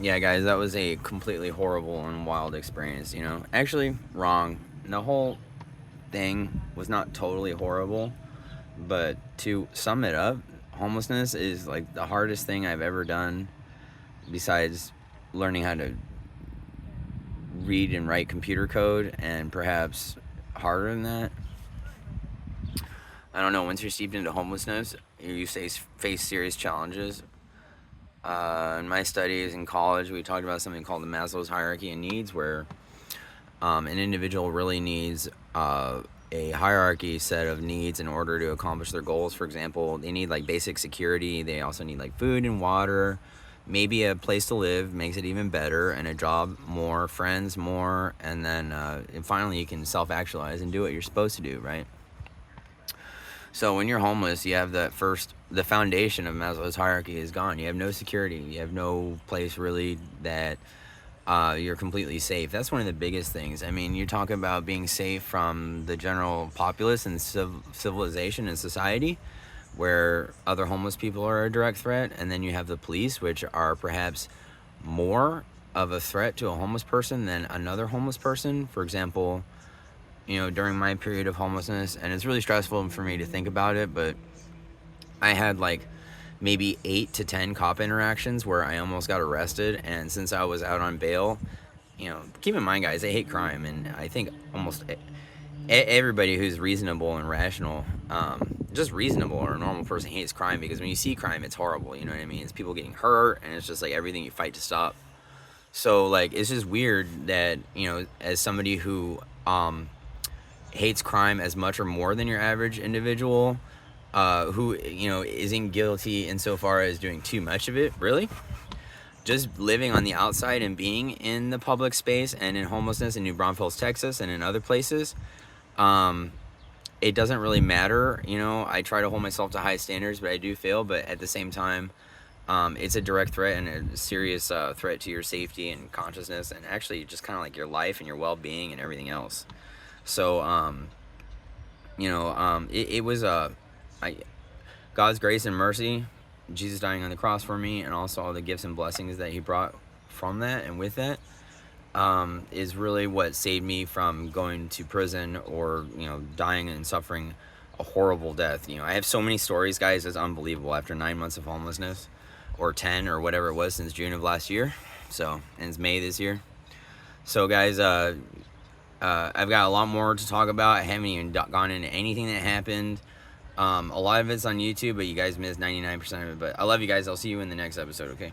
Yeah, guys, that was a completely horrible and wild experience, you know. Actually, wrong. The whole thing was not totally horrible, but to sum it up, homelessness is like the hardest thing I've ever done besides learning how to read and write computer code, and perhaps harder than that. I don't know. Once you're steeped into homelessness, you face serious challenges. In my studies in college, we talked about something called the Maslow's hierarchy of needs, where an individual really needs a hierarchy set of needs in order to accomplish their goals. For example, they need like basic security. They also need like food and water, maybe a place to live makes it even better, and a job more, friends more, and then and finally you can self-actualize and do what you're supposed to do, right? So when you're homeless, you have the foundation of Maslow's hierarchy is gone. You have no security. You have no place really that you're completely safe. That's one of the biggest things. I mean, you talk about being safe from the general populace and civilization and society, where other homeless people are a direct threat, and then you have the police, which are perhaps more of a threat to a homeless person than another homeless person. For example, you know, during my period of homelessness, and it's really stressful for me to think about it, but I had like maybe 8 to 10 cop interactions where I almost got arrested. And since I was out on bail, you know, keep in mind, guys, I hate crime, and I think almost everybody who's reasonable and rational, just reasonable or a normal person, hates crime, because when you see crime, it's horrible. You know what I mean? It's people getting hurt, and it's just like everything you fight to stop. So like, it's just weird that, you know, as somebody who hates crime as much or more than your average individual, who, you know, isn't guilty insofar as doing too much of it, really, just living on the outside and being in the public space and in homelessness in New Braunfels, Texas, and in other places, it doesn't really matter. You know, I try to hold myself to high standards, but I do fail. But at the same time, it's a direct threat and a serious threat to your safety and consciousness, and actually just kind of like your life and your well-being and everything else. So, it was God's grace and mercy, Jesus dying on the cross for me, and also all the gifts and blessings that he brought from that and with that, is really what saved me from going to prison or, you know, dying and suffering a horrible death. You know, I have so many stories, guys. It's unbelievable. After 9 months of homelessness, or 10 or whatever it was, since June of last year, so, and it's May this year. So guys, I've got a lot more to talk about. I haven't even gone into anything that happened. A lot of it's on YouTube, but you guys missed 99% of it. But I love you guys. I'll see you in the next episode, okay?